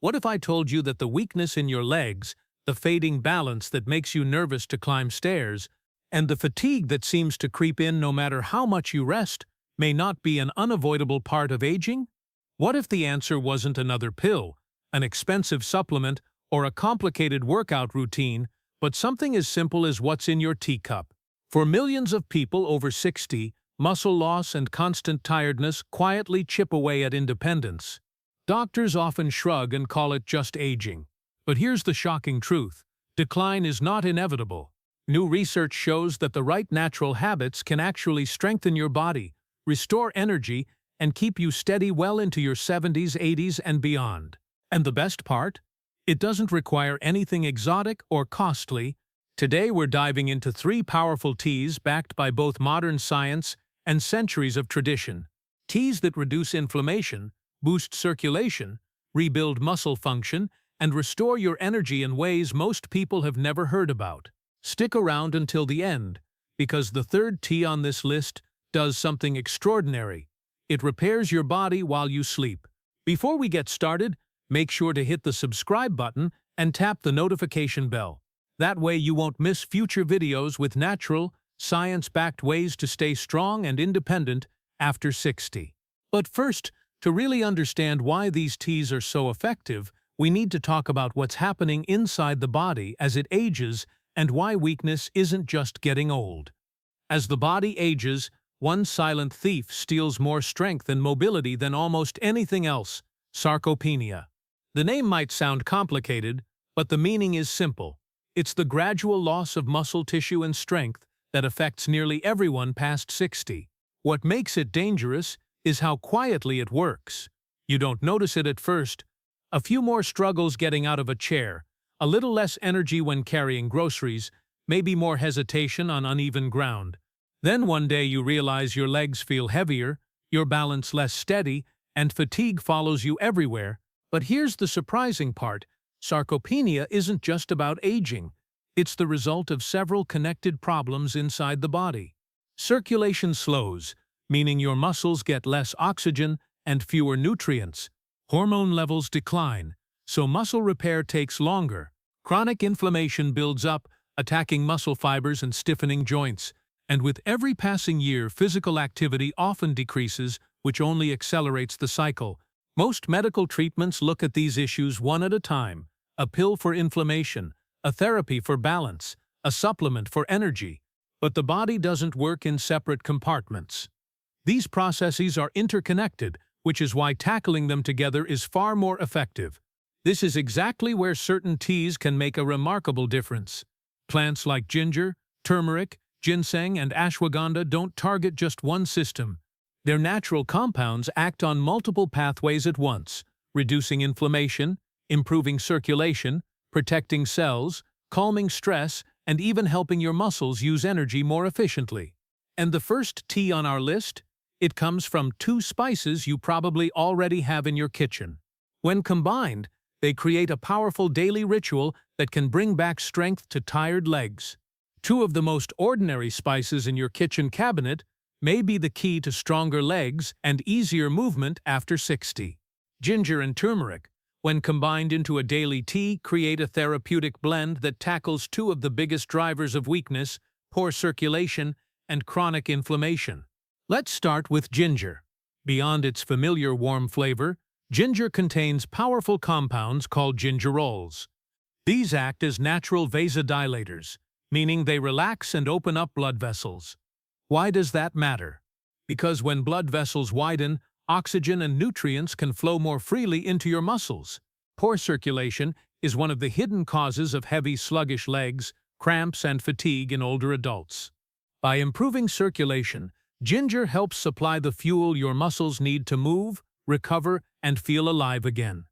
What if I told you that the weakness in your legs, the fading balance that makes you nervous to climb stairs, and the fatigue that seems to creep in no matter how much you rest, may not be an unavoidable part of aging? What if the answer wasn't another pill, an expensive supplement, or a complicated workout routine, but something as simple as what's in your teacup? For millions of people over 60, muscle loss and constant tiredness quietly chip away at independence. Doctors often shrug and call it just aging. But here's the shocking truth: decline is not inevitable. New research shows that the right natural habits can actually strengthen your body, restore energy, and keep you steady well into your 70s, 80s, and beyond. And the best part? It doesn't require anything exotic or costly. Today we're diving into 3 powerful teas backed by both modern science and centuries of tradition. Teas that reduce inflammation, boost circulation, rebuild muscle function, and restore your energy in ways most people have never heard about. Stick around until the end, because the third tea on this list does something extraordinary. It repairs your body while you sleep. Before we get started, make sure to hit the subscribe button and tap the notification bell. That way you won't miss future videos with natural, science-backed ways to stay strong and independent after 60. But first, to really understand why these teas are so effective, we need to talk about what's happening inside the body as it ages and why weakness isn't just getting old. As the body ages, one silent thief steals more strength and mobility than almost anything else: sarcopenia. The name might sound complicated, but the meaning is simple. It's the gradual loss of muscle tissue and strength that affects nearly everyone past 60. What makes it dangerous is how quietly it works. You don't notice it at first. A few more struggles getting out of a chair, a little less energy when carrying groceries, maybe more hesitation on uneven ground. Then one day you realize your legs feel heavier, your balance less steady, and fatigue follows you everywhere. But here's the surprising part: sarcopenia isn't just about aging. It's the result of several connected problems inside the body. Circulation slows, meaning your muscles get less oxygen and fewer nutrients. Hormone levels decline, so muscle repair takes longer. Chronic inflammation builds up, attacking muscle fibers and stiffening joints. And with every passing year, physical activity often decreases, which only accelerates the cycle. Most medical treatments look at these issues one at a time: a pill for inflammation, a therapy for balance, a supplement for energy. But the body doesn't work in separate compartments. These processes are interconnected, which is why tackling them together is far more effective. This is exactly where certain teas can make a remarkable difference. Plants like ginger, turmeric, ginseng, and ashwagandha don't target just one system. Their natural compounds act on multiple pathways at once, reducing inflammation, improving circulation, protecting cells, calming stress, and even helping your muscles use energy more efficiently. And the first tea on our list? It comes from 2 spices you probably already have in your kitchen. When combined, they create a powerful daily ritual that can bring back strength to tired legs. 2 of the most ordinary spices in your kitchen cabinet may be the key to stronger legs and easier movement after 60. Ginger and turmeric, when combined into a daily tea, create a therapeutic blend that tackles 2 of the biggest drivers of weakness: poor circulation and chronic inflammation. Let's start with ginger. Beyond its familiar warm flavor, ginger contains powerful compounds called gingerols. These act as natural vasodilators, meaning they relax and open up blood vessels. Why does that matter? Because when blood vessels widen, oxygen and nutrients can flow more freely into your muscles. Poor circulation is one of the hidden causes of heavy, sluggish legs, cramps, and fatigue in older adults. By improving circulation, ginger helps supply the fuel your muscles need to move, recover, and feel alive again.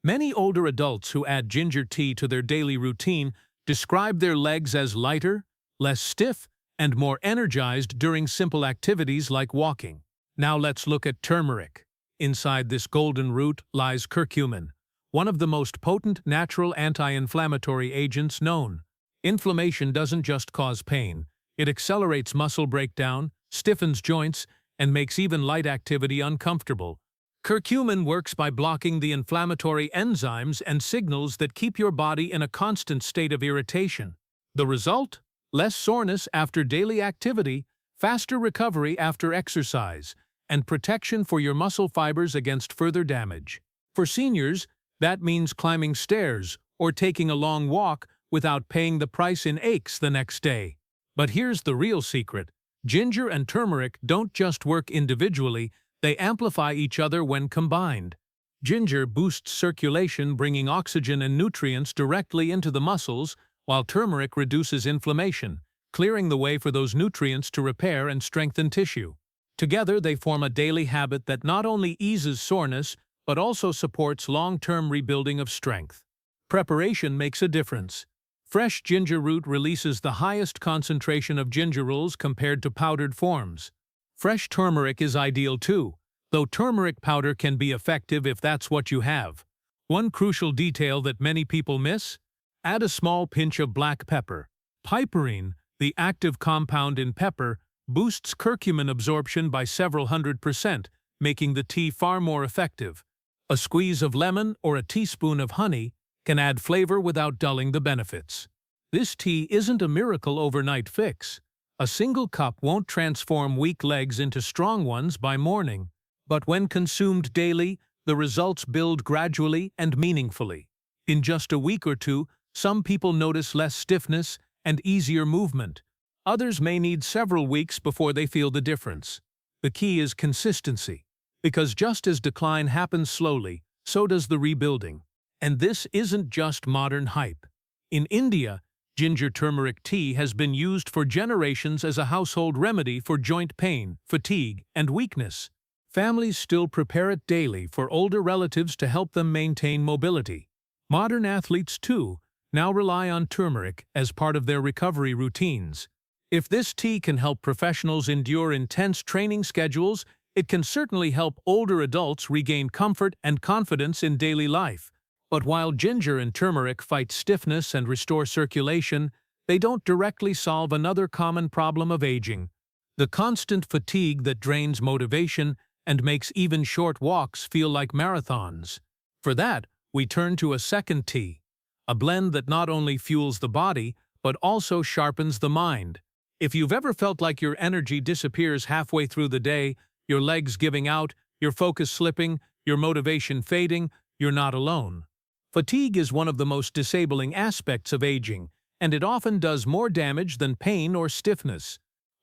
Many older adults who add ginger tea to their daily routine describe their legs as lighter, less stiff, and more energized during simple activities like walking. Now let's look at turmeric. Inside this golden root lies curcumin, one of the most potent natural anti-inflammatory agents known. Inflammation doesn't just cause pain. It accelerates muscle breakdown, stiffens joints, and makes even light activity uncomfortable. Curcumin works by blocking the inflammatory enzymes and signals that keep your body in a constant state of irritation. The result? Less soreness after daily activity, faster recovery after exercise, and protection for your muscle fibers against further damage. For seniors, that means climbing stairs or taking a long walk without paying the price in aches the next day. But here's the real secret. Ginger and turmeric don't just work individually, they amplify each other when combined. Ginger boosts circulation, bringing oxygen and nutrients directly into the muscles, while turmeric reduces inflammation, clearing the way for those nutrients to repair and strengthen tissue. Together, they form a daily habit that not only eases soreness, but also supports long-term rebuilding of strength. Preparation makes a difference. Fresh ginger root releases the highest concentration of gingerols compared to powdered forms. Fresh turmeric is ideal too, though turmeric powder can be effective if that's what you have. One crucial detail that many people miss? Add a small pinch of black pepper. Piperine, the active compound in pepper, boosts curcumin absorption by several 100%, making the tea far more effective. A squeeze of lemon or a teaspoon of honey can add flavor without dulling the benefits. This tea isn't a miracle overnight fix. A single cup won't transform weak legs into strong ones by morning, but when consumed daily, the results build gradually and meaningfully. In just a week or two, some people notice less stiffness and easier movement. Others may need several weeks before they feel the difference. The key is consistency, because just as decline happens slowly, so does the rebuilding. And this isn't just modern hype. In India, ginger turmeric tea has been used for generations as a household remedy for joint pain, fatigue, and weakness. Families still prepare it daily for older relatives to help them maintain mobility. Modern athletes, too, now rely on turmeric as part of their recovery routines. If this tea can help professionals endure intense training schedules, it can certainly help older adults regain comfort and confidence in daily life. But while ginger and turmeric fight stiffness and restore circulation, they don't directly solve another common problem of aging: the constant fatigue that drains motivation and makes even short walks feel like marathons. For that, we turn to a second tea, a blend that not only fuels the body, but also sharpens the mind. If you've ever felt like your energy disappears halfway through the day, your legs giving out, your focus slipping, your motivation fading, you're not alone. Fatigue is one of the most disabling aspects of aging, and it often does more damage than pain or stiffness.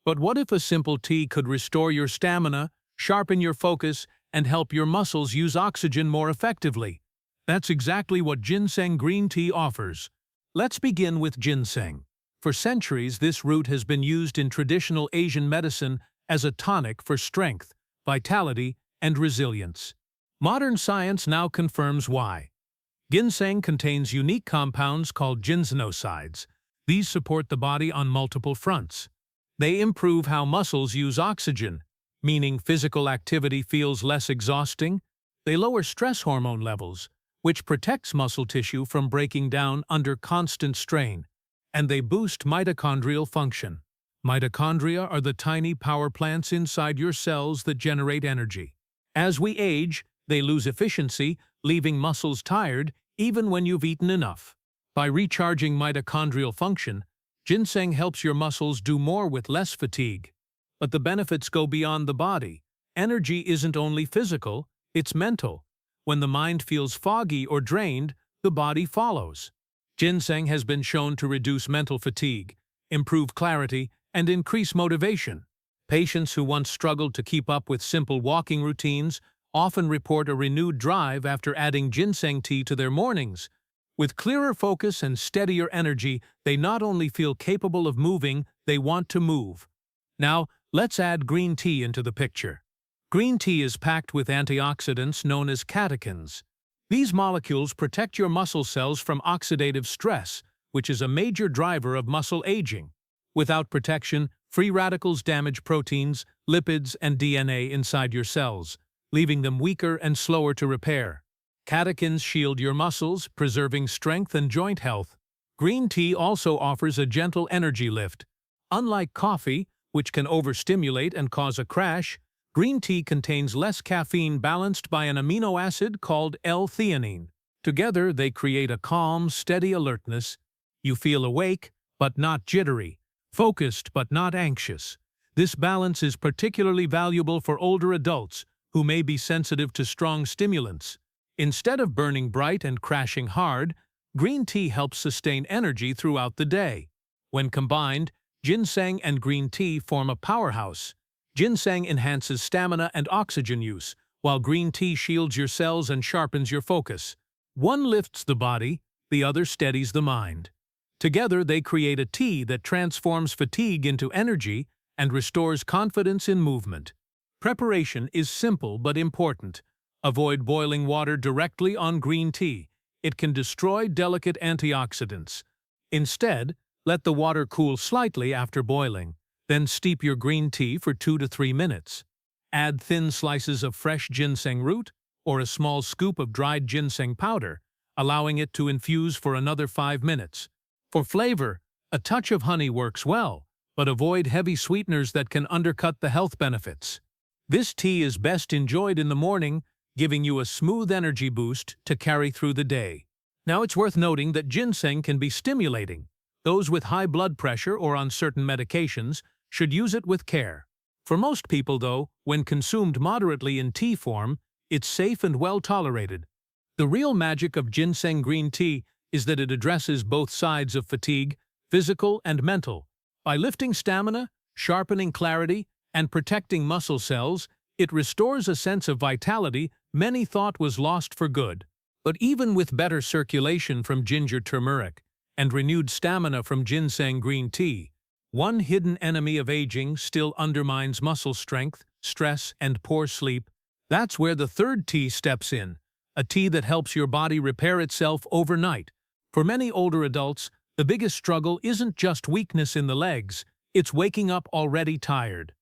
But what if a simple tea could restore your stamina, sharpen your focus, and help your muscles use oxygen more effectively? That's exactly what ginseng green tea offers. Let's begin with ginseng. For centuries, this root has been used in traditional Asian medicine as a tonic for strength, vitality, and resilience. Modern science now confirms why. Ginseng contains unique compounds called ginsenosides. These support the body on multiple fronts. They improve how muscles use oxygen, meaning physical activity feels less exhausting. They lower stress hormone levels, which protects muscle tissue from breaking down under constant strain. And they boost mitochondrial function. Mitochondria are the tiny power plants inside your cells that generate energy. As we age, they lose efficiency, leaving muscles tired even when you've eaten enough. By recharging mitochondrial function, ginseng helps your muscles do more with less fatigue. But the benefits go beyond the body. Energy isn't only physical, it's mental. When the mind feels foggy or drained, the body follows. Ginseng has been shown to reduce mental fatigue, improve clarity, and increase motivation. Patients who once struggled to keep up with simple walking routines often report a renewed drive after adding ginseng tea to their mornings. With clearer focus and steadier energy, they not only feel capable of moving, they want to move. Now, let's add green tea into the picture. Green tea is packed with antioxidants known as catechins. These molecules protect your muscle cells from oxidative stress, which is a major driver of muscle aging. Without protection, free radicals damage proteins, lipids, and DNA inside your cells, leaving them weaker and slower to repair. Catechins shield your muscles, preserving strength and joint health. Green tea also offers a gentle energy lift. Unlike coffee, which can overstimulate and cause a crash, Green tea contains less caffeine balanced by an amino acid called L-theanine. Together, they create a calm, steady alertness. You feel awake, but not jittery, focused but not anxious. This balance is particularly valuable for older adults who may be sensitive to strong stimulants. Instead of burning bright and crashing hard, green tea helps sustain energy throughout the day. When combined, ginseng and green tea form a powerhouse. Ginseng enhances stamina and oxygen use, while green tea shields your cells and sharpens your focus. One lifts the body, the other steadies the mind. Together, they create a tea that transforms fatigue into energy and restores confidence in movement. Preparation is simple but important. Avoid boiling water directly on green tea. It can destroy delicate antioxidants. Instead, let the water cool slightly after boiling. Then steep your green tea for 2 to 3 minutes. Add thin slices of fresh ginseng root or a small scoop of dried ginseng powder, allowing it to infuse for another 5 minutes. For flavor, a touch of honey works well, but avoid heavy sweeteners that can undercut the health benefits. This tea is best enjoyed in the morning, giving you a smooth energy boost to carry through the day. Now it's worth noting that ginseng can be stimulating. Those with high blood pressure or on certain medications should use it with care. For most people, though, when consumed moderately in tea form, it's safe and well tolerated. The real magic of ginseng green tea is that it addresses both sides of fatigue, physical and mental. By lifting stamina, sharpening clarity, and protecting muscle cells, it restores a sense of vitality many thought was lost for good. But even with better circulation from ginger turmeric and renewed stamina from ginseng green tea, one hidden enemy of aging still undermines muscle strength, stress, and poor sleep. That's where the third tea steps in, a tea that helps your body repair itself overnight. For many older adults, the biggest struggle isn't just weakness in the legs, it's waking up already tired,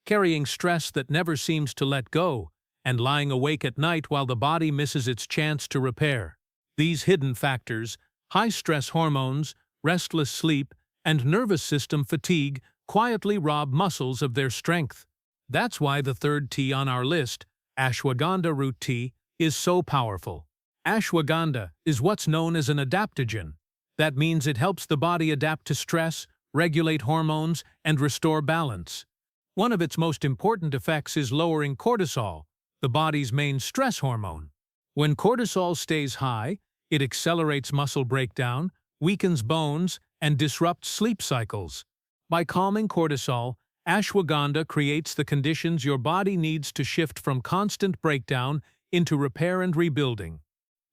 carrying stress that never seems to let go, and lying awake at night while the body misses its chance to repair. These hidden factors, high stress hormones, restless sleep, and nervous system fatigue, quietly rob muscles of their strength. That's why the third tea on our list, ashwagandha root tea, is so powerful. Ashwagandha is what's known as an adaptogen. That means it helps the body adapt to stress, regulate hormones, and restore balance. One of its most important effects is lowering cortisol, the body's main stress hormone. When cortisol stays high, it accelerates muscle breakdown, weakens bones, and disrupts sleep cycles. By calming cortisol, ashwagandha creates the conditions your body needs to shift from constant breakdown into repair and rebuilding.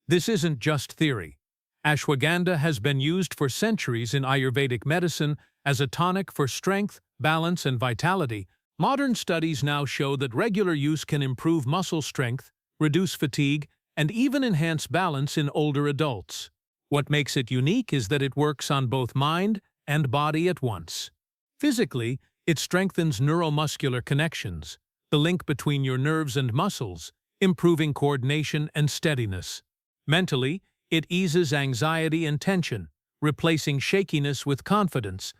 This isn't just theory. Ashwagandha has been used for centuries in Ayurvedic medicine as a tonic for strength, balance, and vitality. Modern studies now show that regular use can improve muscle strength, reduce fatigue, and even enhance balance in older adults. What makes it unique is that it works on both mind and body at once. Physically, it strengthens neuromuscular connections, the link between your nerves and muscles, improving coordination and steadiness. Mentally, it eases anxiety and tension, replacing shakiness with confidence.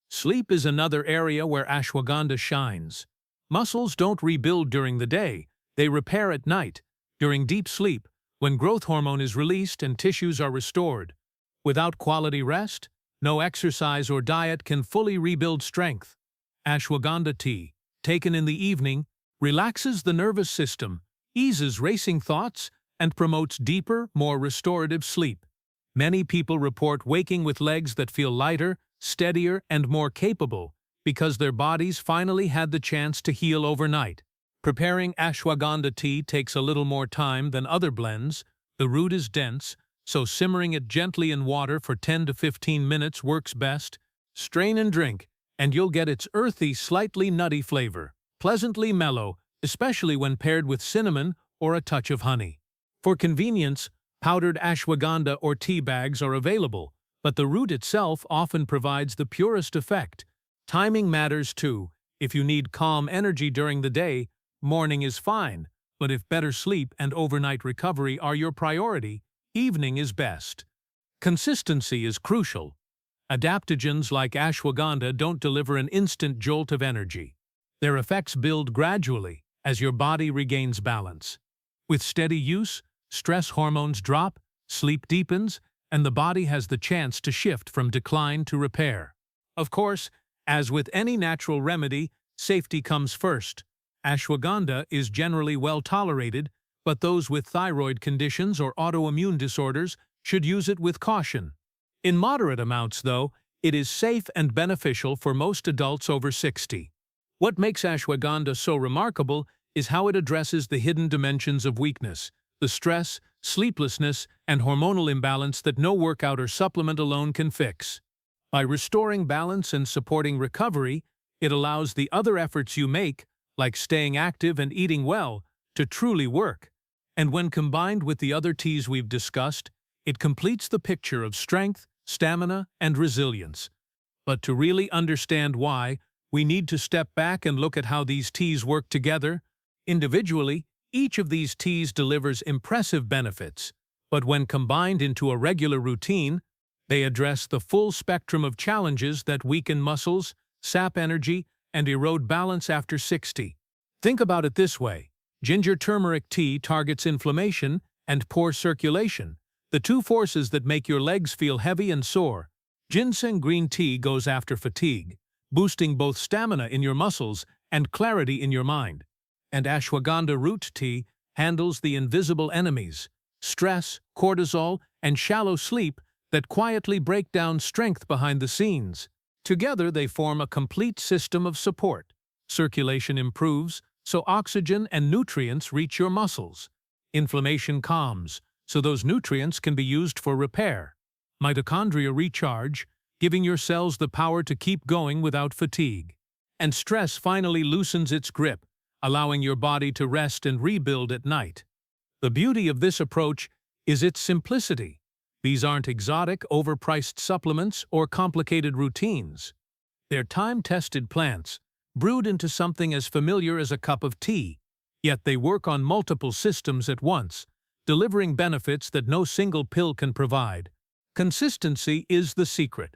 Sleep is another area where ashwagandha shines. Muscles don't rebuild during the day, they repair at night, during deep sleep, when growth hormone is released and tissues are restored. Without quality rest, no exercise or diet can fully rebuild strength. Ashwagandha tea, taken in the evening, relaxes the nervous system, eases racing thoughts, and promotes deeper, more restorative sleep. Many people report waking with legs that feel lighter, steadier, and more capable because their bodies finally had the chance to heal overnight. Preparing ashwagandha tea takes a little more time than other blends. The root is dense, so simmering it gently in water for 10 to 15 minutes works best. Strain and drink, and you'll get its earthy, slightly nutty flavor, pleasantly mellow, especially when paired with cinnamon or a touch of honey. For convenience, powdered ashwagandha or tea bags are available, but the root itself often provides the purest effect. Timing matters too. If you need calm energy during the day, morning is fine, but if better sleep and overnight recovery are your priority, evening is best. Consistency is crucial. Adaptogens like ashwagandha don't deliver an instant jolt of energy. Their effects build gradually, as your body regains balance. With steady use, stress hormones drop, sleep deepens, and the body has the chance to shift from decline to repair. Of course, as with any natural remedy, safety comes first. Ashwagandha is generally well tolerated, but those with thyroid conditions or autoimmune disorders should use it with caution. In moderate amounts, though, it is safe and beneficial for most adults over 60. What makes ashwagandha so remarkable is how it addresses the hidden dimensions of weakness, the stress, sleeplessness, and hormonal imbalance that no workout or supplement alone can fix. By restoring balance and supporting recovery, it allows the other efforts you make, like staying active and eating well, to truly work. And when combined with the other teas we've discussed, it completes the picture of strength, stamina, and resilience. But to really understand why, we need to step back and look at how these teas work together. Individually, each of these teas delivers impressive benefits, but when combined into a regular routine, they address the full spectrum of challenges that weaken muscles, sap energy, and erode balance after 60. Think about it this way. Ginger turmeric tea targets inflammation and poor circulation, the two forces that make your legs feel heavy and sore. Ginseng green tea goes after fatigue, boosting both stamina in your muscles and clarity in your mind. And ashwagandha root tea handles the invisible enemies, stress, cortisol, and shallow sleep that quietly break down strength behind the scenes. Together they form a complete system of support. Circulation improves, so oxygen and nutrients reach your muscles. Inflammation calms, so those nutrients can be used for repair. Mitochondria recharge, giving your cells the power to keep going without fatigue. And stress finally loosens its grip, allowing your body to rest and rebuild at night. The beauty of this approach is its simplicity. These aren't exotic, overpriced supplements or complicated routines. They're time-tested plants, brewed into something as familiar as a cup of tea, yet they work on multiple systems at once, delivering benefits that no single pill can provide. Consistency is the secret.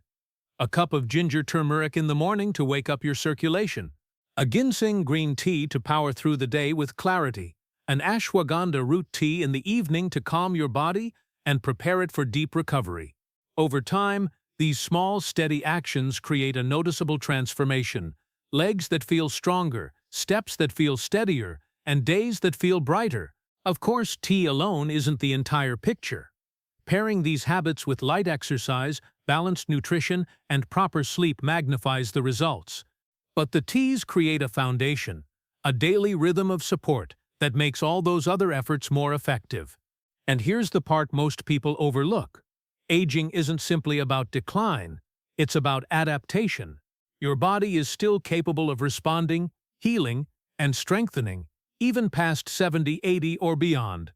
A cup of ginger turmeric in the morning to wake up your circulation, a ginseng green tea to power through the day with clarity, an ashwagandha root tea in the evening to calm your body and prepare it for deep recovery. Over time, these small, steady actions create a noticeable transformation. Legs that feel stronger, steps that feel steadier, and days that feel brighter. Of course, tea alone isn't the entire picture. Pairing these habits with light exercise, balanced nutrition, and proper sleep magnifies the results. But the teas create a foundation, a daily rhythm of support that makes all those other efforts more effective. And here's the part most people overlook. Aging isn't simply about decline, it's about adaptation. Your body is still capable of responding, healing, and strengthening, even past 70, 80, or beyond.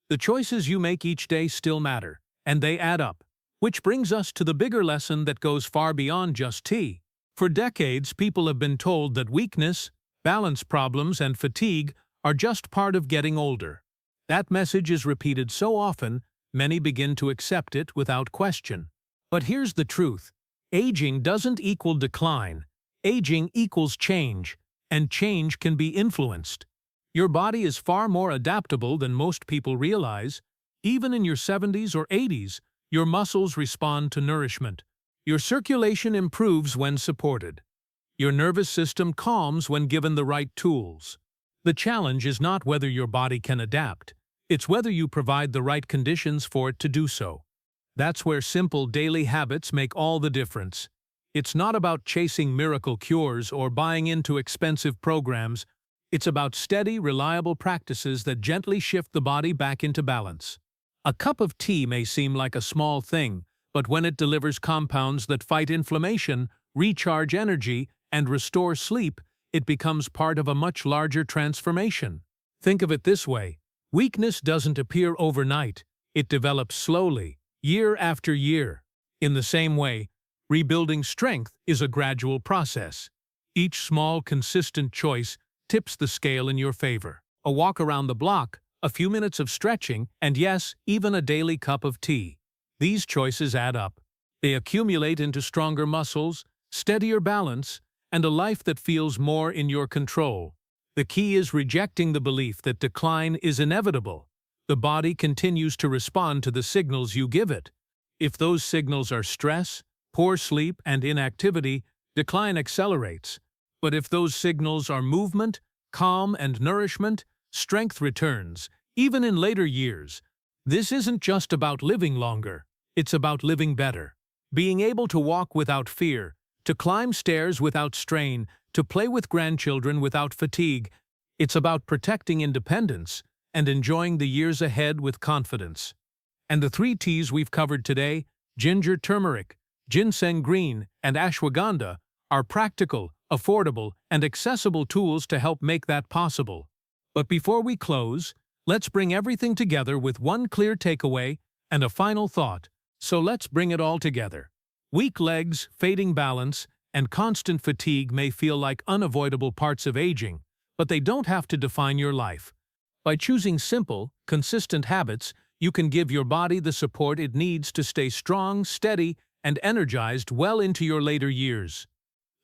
The choices you make each day still matter, and they add up. Which brings us to the bigger lesson that goes far beyond just tea. For decades, people have been told that weakness, balance problems, and fatigue are just part of getting older. That message is repeated so often, many begin to accept it without question. But here's the truth. Aging doesn't equal decline. Aging equals change, and change can be influenced. Your body is far more adaptable than most people realize. Even in your 70s or 80s, your muscles respond to nourishment. Your circulation improves when supported. Your nervous system calms when given the right tools. The challenge is not whether your body can adapt. It's whether you provide the right conditions for it to do so. That's where simple daily habits make all the difference. It's not about chasing miracle cures or buying into expensive programs. It's about steady, reliable practices that gently shift the body back into balance. A cup of tea may seem like a small thing, but when it delivers compounds that fight inflammation, recharge energy, and restore sleep, it becomes part of a much larger transformation. Think of it this way. Weakness doesn't appear overnight. It develops slowly, year after year. In the same way, rebuilding strength is a gradual process. Each small, consistent choice tips the scale in your favor. A walk around the block, a few minutes of stretching, and yes, even a daily cup of tea. These choices add up. They accumulate into stronger muscles, steadier balance, and a life that feels more in your control. The key is rejecting the belief that decline is inevitable. The body continues to respond to the signals you give it. If those signals are stress, poor sleep, and inactivity, decline accelerates. But if those signals are movement, calm, and nourishment, strength returns, even in later years. This isn't just about living longer, it's about living better. Being able to walk without fear, to climb stairs without strain, to play with grandchildren without fatigue. It's about protecting independence and enjoying the years ahead with confidence. And the 3 T's we've covered today, ginger turmeric, ginseng green, and ashwagandha, are practical, affordable, and accessible tools to help make that possible. But before we close, let's bring everything together with one clear takeaway and a final thought. So let's bring it all together. Weak legs, fading balance, and constant fatigue may feel like unavoidable parts of aging, but they don't have to define your life. By choosing simple, consistent habits, you can give your body the support it needs to stay strong, steady, and energized well into your later years.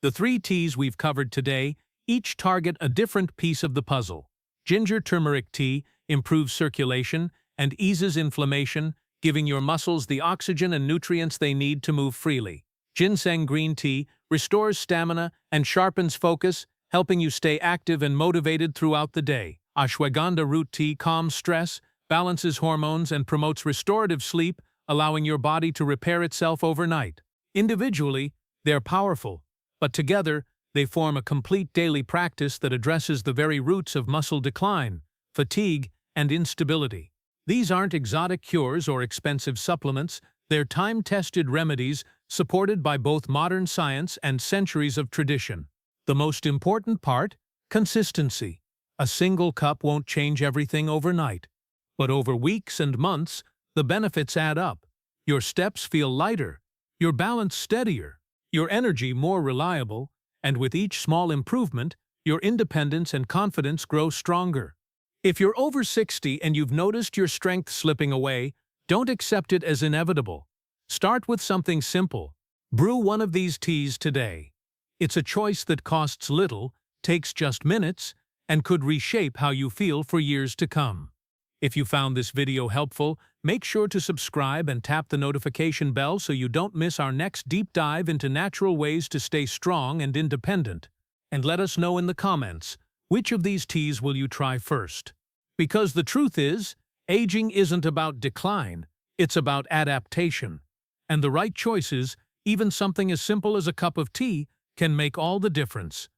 The 3 T's we've covered today each target a different piece of the puzzle. Ginger turmeric tea improves circulation and eases inflammation, giving your muscles the oxygen and nutrients they need to move freely. Ginseng green tea restores stamina and sharpens focus, helping you stay active and motivated throughout the day. Ashwagandha root tea calms stress, balances hormones, and promotes restorative sleep, allowing your body to repair itself overnight. Individually, they're powerful, but together, they form a complete daily practice that addresses the very roots of muscle decline, fatigue, and instability. These aren't exotic cures or expensive supplements, they're time-tested remedies supported by both modern science and centuries of tradition. The most important part? Consistency. A single cup won't change everything overnight. But over weeks and months, the benefits add up. Your steps feel lighter, your balance steadier, your energy more reliable, and with each small improvement, your independence and confidence grow stronger. If you're over 60 and you've noticed your strength slipping away, don't accept it as inevitable. Start with something simple. Brew one of these teas today. It's a choice that costs little, takes just minutes, and could reshape how you feel for years to come. If you found this video helpful, make sure to subscribe and tap the notification bell so you don't miss our next deep dive into natural ways to stay strong and independent. And let us know in the comments, which of these teas will you try first? Because the truth is, aging isn't about decline, it's about adaptation. And the right choices, even something as simple as a cup of tea, can make all the difference.